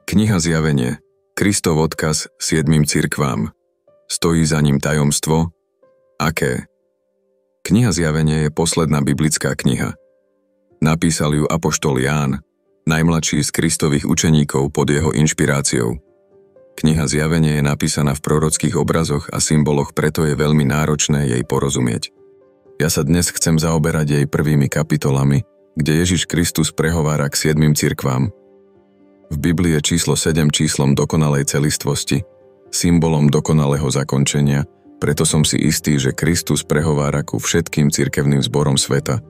Kniha Zjavenie. Kristov odkaz 7 cirkvám. Stojí za ním tajomstvo? Aké? Kniha Zjavenie je posledná biblická kniha. Napísal ju apoštol Ján, najmladší z Kristových učeníkov pod jeho inšpiráciou. Kniha Zjavenie je napísaná v prorockých obrazoch a symboloch, preto je veľmi náročné jej porozumieť. Ja sa dnes chcem zaoberať jej prvými kapitolami, kde Ježiš Kristus prehovára k 7 cirkvám. V Biblii je číslo 7 číslom dokonalej celistvosti, symbolom dokonalého zakončenia, preto som si istý, že Kristus prehovára ku všetkým cirkevným zborom sveta.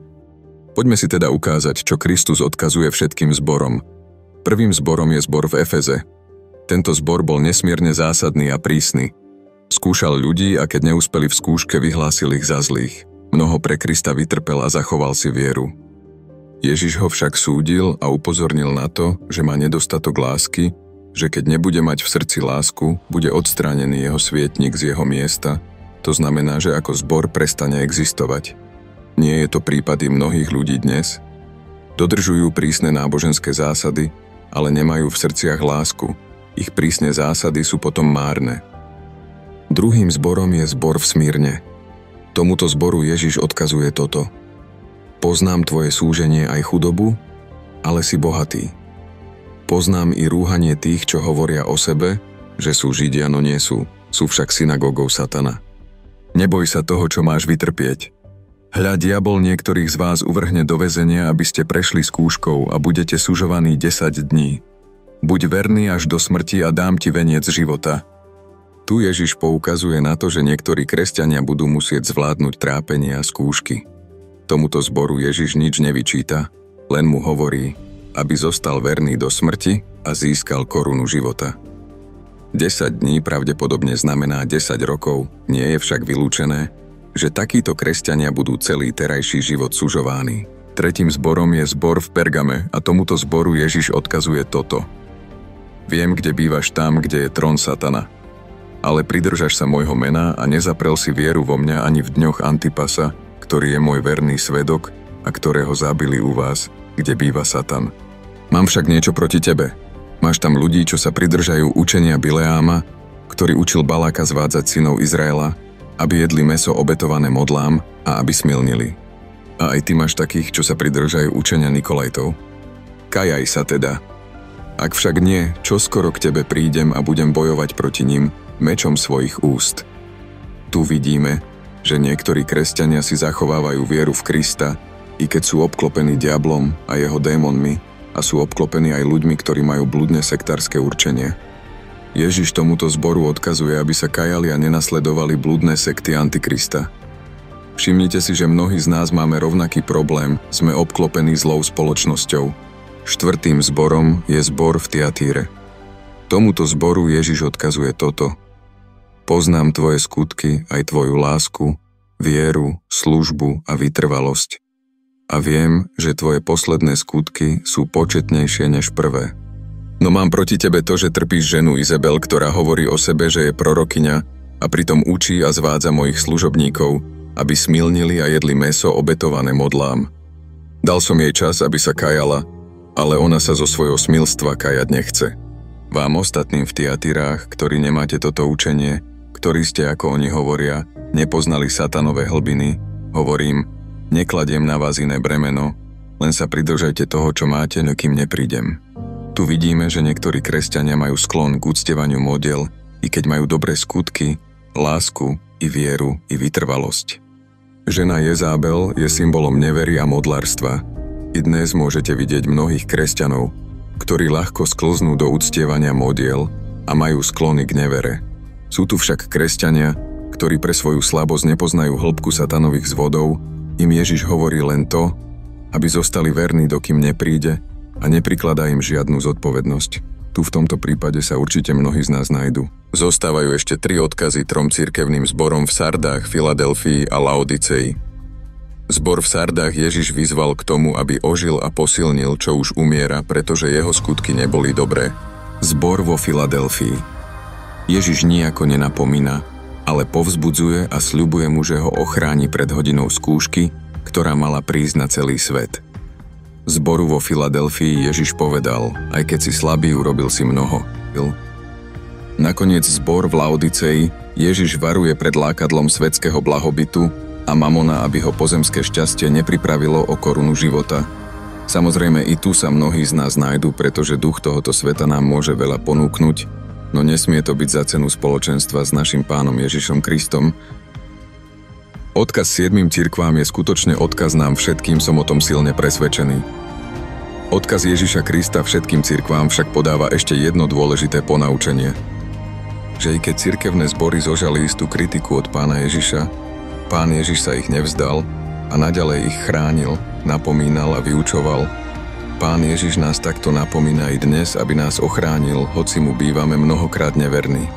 Poďme si teda ukázať, čo Kristus odkazuje všetkým zborom. Prvým zborom je zbor v Efeze. Tento zbor bol nesmierne zásadný a prísny. Skúšal ľudí a keď neúspeli v skúške, vyhlásil ich za zlých. Mnoho pre Krista vytrpel a zachoval si vieru. Ježiš ho však súdil a upozornil na to, že má nedostatok lásky, že keď nebude mať v srdci lásku, bude odstránený jeho svietnik z jeho miesta, to znamená, že ako zbor prestane existovať. Nie je to prípady mnohých ľudí dnes? Dodržujú prísne náboženské zásady, ale nemajú v srdciach lásku. Ich prísne zásady sú potom márne. Druhým zborom je zbor v Smyrne. Tomuto zboru Ježiš odkazuje toto. Poznám tvoje súženie aj chudobu, ale si bohatý. Poznám i rúhanie tých, čo hovoria o sebe, že sú Židia, no nie sú. Sú však synagógou Satana. Neboj sa toho, čo máš vytrpieť. Hľa, diabol niektorých z vás uvrhne do väzenia, aby ste prešli skúškou a budete sužovaní 10 dní. Buď verný až do smrti a dám ti veniec života. Tu Ježiš poukazuje na to, že niektorí kresťania budú musieť zvládnuť trápenie a skúšky. Tomuto zboru Ježiš nič nevyčíta, len mu hovorí, aby zostal verný do smrti a získal korunu života. 10 dní pravdepodobne znamená 10 rokov, nie je však vylúčené, že takíto kresťania budú celý terajší život sužováni. Tretím zborom je zbor v Pergame a tomuto zboru Ježiš odkazuje toto. Viem, kde bývaš tam, kde je trón Satana. Ale pridržaš sa môjho mena a nezaprel si vieru vo mňa ani v dňoch Antipasa, ktorý je môj verný svedok a ktorého zabili u vás, kde býva Satan. Mám však niečo proti tebe. Máš tam ľudí, čo sa pridržajú učenia Bileáma, ktorý učil Baláka zvádzať synov Izraela, aby jedli mäso obetované modlám a aby smilnili. A aj ty máš takých, čo sa pridržajú učenia Nikolajtov. Kajaj sa teda. Ak však nie, čoskoro k tebe prídem a budem bojovať proti nim mečom svojich úst. Tu vidíme, že niektorí kresťania si zachovávajú vieru v Krista, i keď sú obklopení diablom a jeho démonmi a sú obklopení aj ľuďmi, ktorí majú bludné sektárske určenie. Ježiš tomuto zboru odkazuje, aby sa kajali a nenasledovali bludné sekty Antikrista. Všimnite si, že mnohí z nás máme rovnaký problém, sme obklopení zlou spoločnosťou. Štvrtým zborom je zbor v Tiatíre. Tomuto zboru Ježiš odkazuje toto. Poznám tvoje skutky, aj tvoju lásku, vieru, službu a vytrvalosť. A viem, že tvoje posledné skutky sú početnejšie než prvé. No mám proti tebe to, že trpíš ženu Izabel, ktorá hovorí o sebe, že je prorokyňa a pritom učí a zvádza mojich služobníkov, aby smilnili a jedli mäso obetované modlám. Dal som jej čas, aby sa kajala, ale ona sa zo svojho smilstva kajať nechce. Vám ostatným v Tiatírách, ktorí nemáte toto učenie, ktorí ste, ako oni hovoria, nepoznali satanové hlbiny, hovorím, nekladiem na vás iné bremeno, len sa pridržajte toho, čo máte, no kým neprídem. Tu vidíme, že niektorí kresťania majú sklon k uctievaniu modiel, i keď majú dobré skutky, lásku, i vieru, i vytrvalosť. Žena Jezábel je symbolom nevery a modlárstva. I dnes môžete vidieť mnohých kresťanov, ktorí ľahko sklznú do uctievania modiel a majú sklony k nevere. Sú tu však kresťania, ktorí pre svoju slabosť nepoznajú hĺbku satanových zvodov, im Ježiš hovorí len to, aby zostali verní, dokým nepríde a neprikladá im žiadnu zodpovednosť. Tu v tomto prípade sa určite mnohí z nás nájdu. Zostávajú ešte 3 odkazy 3 cirkevným zborom v Sardách, Filadelfii a Laodicei. Zbor v Sardách Ježiš vyzval k tomu, aby ožil a posilnil, čo už umiera, pretože jeho skutky neboli dobré. Zbor vo Filadelfii. Ježiš nijako nenapomína, ale povzbudzuje a sľubuje mu, že ho ochráni pred hodinou skúšky, ktorá mala prísť na celý svet. Zboru vo Filadelfii Ježiš povedal: aj keď si slabý, urobil si mnoho. Nakoniec zbor v Laodicei Ježiš varuje pred lákadlom svetského blahobytu a mamona, aby ho pozemské šťastie nepripravilo o korunu života. Samozrejme, i tu sa mnohí z nás nájdu, pretože duch tohoto sveta nám môže veľa ponúknuť, no nesmie to byť za cenu spoločenstva s našim Pánom Ježišom Kristom. Odkaz 7 cirkvám je skutočne odkaz nám všetkým, som o tom silne presvedčený. Odkaz Ježiša Krista všetkým cirkvám však podáva ešte jedno dôležité ponaučenie. Že i keď cirkevné zbory zožali istú kritiku od Pána Ježiša, Pán Ježiš sa ich nevzdal a naďalej ich chránil, napomínal a vyučoval. Pán Ježiš nás takto napomína i dnes, aby nás ochránil, hoci mu bývame mnohokrát neverní.